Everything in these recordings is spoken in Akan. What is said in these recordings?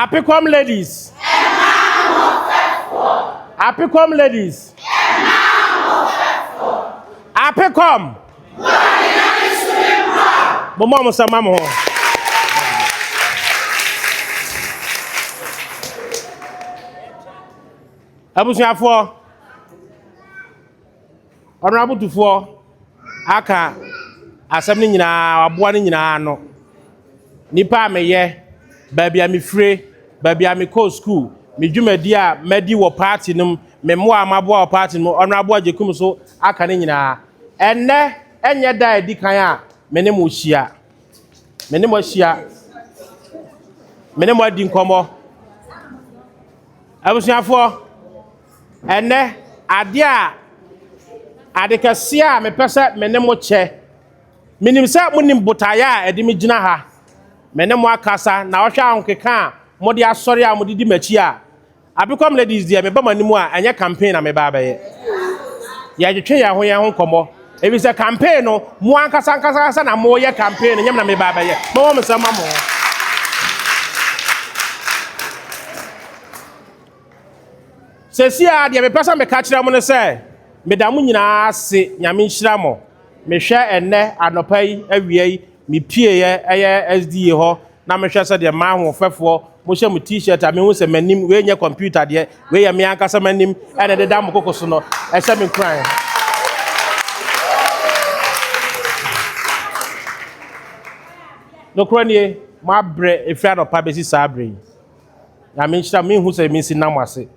Apicom ladies. Apicom ladies. Apicom. Mama Samamo. Abusuafo. Honorable Tufo. Aka asem ni nyina aboa ni nyina no. Nipa meye baby am free, baby am call school. Me dwumadi a medi wo party num me mo amaboa wo party num Honorable Ajekum so aka ni nyina. Enne enye da edi kan a me ne mo hia. Me ne mo hia. Me ne mo adi nkomo. Abusuafo enne ade a adekase a me pese me ne mo che. Minim se munim botaya a edi me gina ha. Me ne mo akasa na wo hwa ankeka mo de asori a mo didi machi a Apicom ladies dia me ba manimu a enye campaign na me ba baye. Ya twetwe ya ho nkomo. Ebi se campaign no mo ankasa na mo ye campaign nyem na me ba baye. Mo wo msama mo. Sesia dia me pesa me ka kire mo ne se me da mo nyina ase nyame nhira mo. Me hwe enne anopai awiei me pie ye eye SDA ho na me hwe se de ma ho fefo mo hye mo t-shirt a me hu se manim we nye computer de we ye me ankasa manim ene de da mo kokoso no e se me kran no kranie ma bre efia no pa besi sa bre na me nhira me hu se me si namase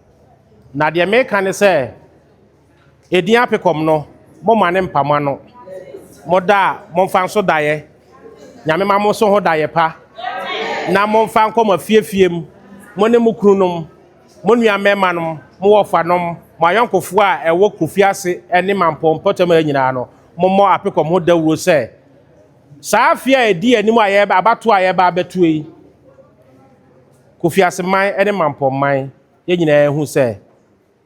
na de me kan ne se edin Apicom no mo mane mpama no moda mo fanso daye nyame ma mo so ho daye pa na mo fan ko ma fiefiem mo ne mu krunum mo nua memanom mo wofanom mo ayonkofo a ewo Kofiase ene Mampong potem anyina no mo Apicom ho dawuro se saa afia edi animu aye ba abato aye ba betu yi Kofiase man ene Mampong man ye nyina ehu se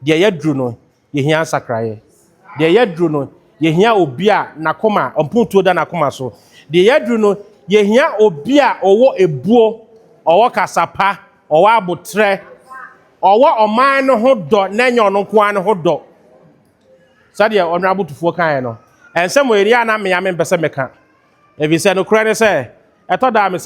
de yadru no ye hia sakraye de yadru no ye hia obi a nakoma ompuntuo da nakoma so de yadru no ye hia obi a owo ebuo owo kasapa owo abotre owo oman no ho do na nya ono ko an ho do sade Honorable Tufo kan no ensem area na me ya me pese meka e bi se no kra ne se eto da me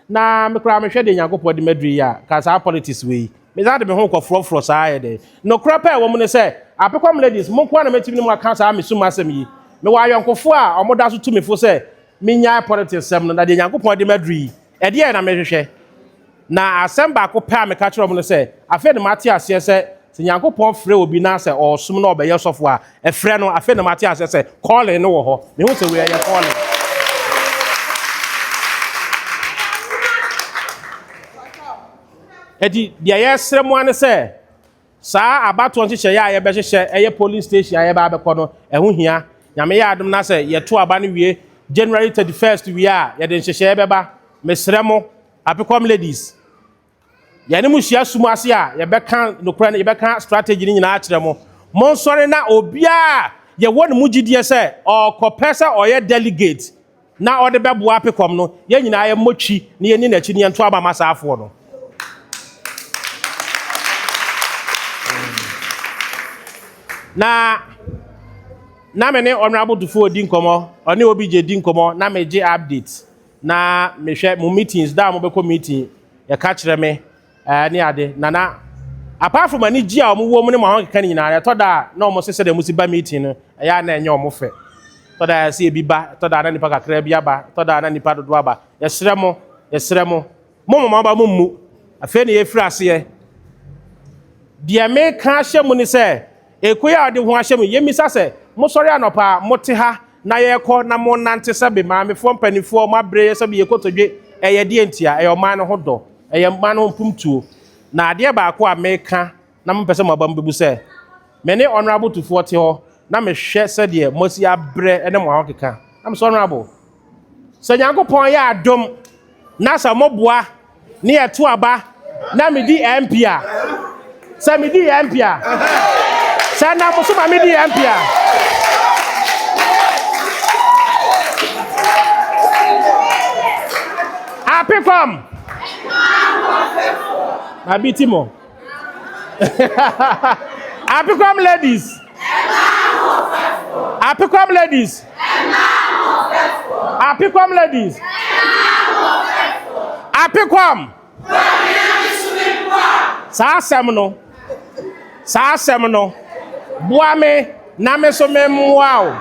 na me kra me hwe de Nyankopɔ de madri ya ka sa politics we me za de me ho kofrofro sa ye de no kra pa e wo mu ne se Apicom ladies mo kwa na metimi mu aka sa me suma asem yi me wa yonkofo a omoda so tumi fo se me nya politics sem no na de Nyankopɔ de madri e de na me hwehwe na asem ba ko pa me ka kire mo no se afa de mate ase se Nyankopɔ frɛ obi na se osum na obeye sofo a e frɛ no afa de mate ase se calling no wo ho me hu se we ye calling edi dia yesre mo ane se saa abato nchihye ya ye be hyehyɛ eye police station ya ye ba bekɔ no ehu hia nyame ya adom na se ye to aba no wie January 31st wie a ye de nhyehyɛ be ba mesre mo Apicom ladies ye ne mu hia sumu ase a ye be kan nokura ne ye be kan strategy ni nyina a kyerɛ mo mon sɔre na obia ye won mu gidie se okɔpɛsa oye delegate na ode be bo Apicom no ye nyina ye motwi ne ye ni na chi ne to aba masaafo no na me ne Honorable Tufo di nkomo oni obi je di nkomo na me je update na me hwe mo meetings da mo be ko meeting ye ka kire me ne ade na apart from ani ji a mo wo mo ne mo hon keka ni nyina to da na mo sese de mo si ba meeting no ya na enye mo fe to da se bi ba to da na nipa kakra bi aba to da na nipa dodo aba ye sere mo mo ba mo mu afa ne ye firi ase ye de me ka hye mo ni se ekoya de ho ahyem yemisa se mo sori anopa mote ha na yekọ na mo nante sebe maamefo mpanifo mabre sebe yekotodwe eye de entia eye oman no hodo eye man no mpumtuo na ade ba akọ ameka na mo pese mo ba mbebu se me ne Honorable Tufo te ho na me hwe se de mosi abre ene mo ahokeka na me so Honorable se Nyankopon ya adom na sa moboa ne eto aba na me di MP a se me di MP a sana musuma midi empia Apicom Abitimo. Apicom ladies. Apicom ladies. Apicom ladies. Apicom. Sa semno. Boa me na me so memwa.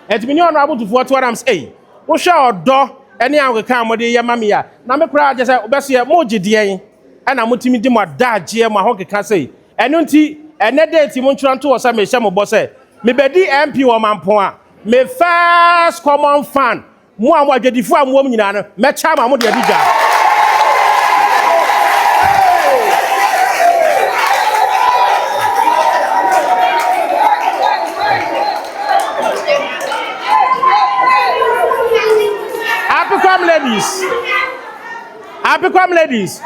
Et me Hon.Apicom to what I'm saying. Wo hwe odo ene anweka amode ye mame ya. Na me kura je se obeso ye mo gidie ana motimi di mo daagye mo ahokeka sei. Eno nti ene date mo ntwanto wo sa me hye mo bo se me bedi MP wo Mampong a me first common fan mo a mo adwedifo a mo nyina no me cha ma mo de adigya. Apicom ladies.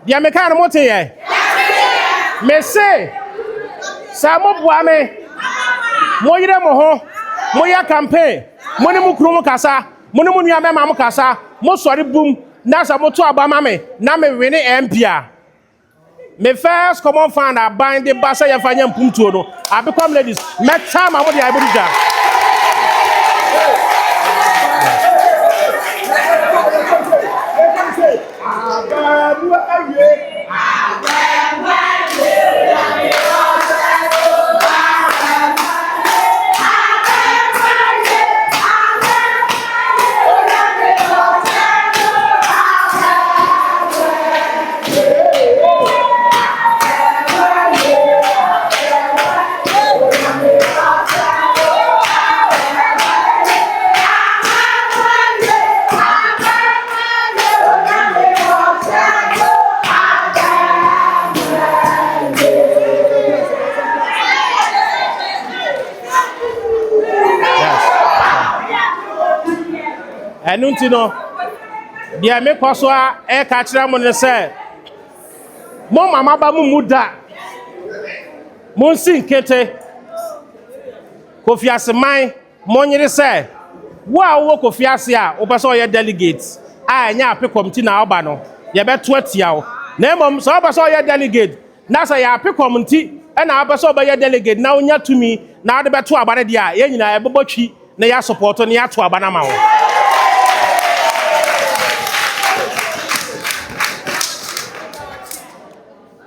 Dia me kan mote ye. Me say sa mo boa me. Mo yire mo ho. Mo ya campaign. Mo ni mu kru kasa. Mo ni mu nua me ma mo kasa. Mo sori boom. Na sa mo to abama me. Na me win MP a. Me first common fan a bind the basa ya fanya mpumtuo no. Apicom ladies. Me cha ma mo de abuja. Enunti no dia me kwaso a e ka kire mo ne se mo mama ba mu muda mo nsi nkete Kofiase man mo nyire se wo a wo Kofiase a wo pese o ye delegate a enya Apicom ti na oba no ye beto atia wo na emom so wo pese o ye delegate na se ya Apicom ti e na pese o ba ye delegate na onya tumi na ade beto aba ne dia ye nyina e bobotwi na ya support na ya to aba na ma wo.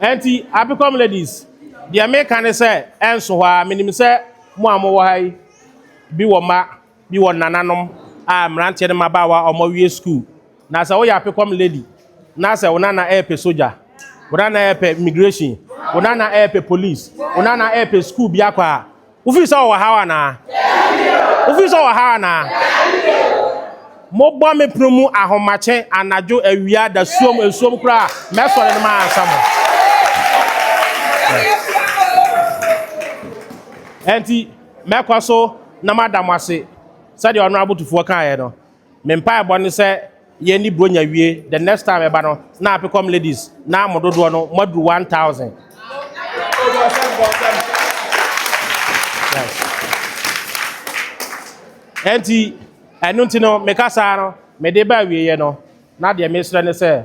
Enti Apicom ladies, the American say enso hwa minim say mo amowo hai bi wo ma bi wo nananom a mrante ne mabawa omowie school na say wo ya Apicom lady na say wona na air soldier wona na air immigration wona na air police wona na air school bi akwa wo fi say wo hawa na wo fi say wo hawa na mo bo me promu ahomache anajo awia da suom kra me sore ne ma ansamo. Enti mekwaso na madam ase said the Hon.Apicom to for kan no me mpa ebo ne se ye ni bronya wie the next time eba no na Apicom ladies na mododo no madu 1000. Yes. Enti enunti no mekasa no me de ba wie ye no na de mesre ne se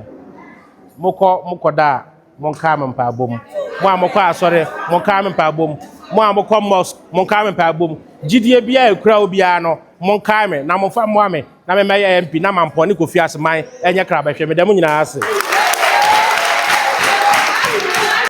mokoda monka me mpa bom mo amokwa asore monka me mpa bom mo amokwa mosque monka me mpa bom gidie bia ekura obi a no monka me na monfa mo ame na me meye MP na Mampong ne Kofiase man enye kra behwe me dem nyina ase.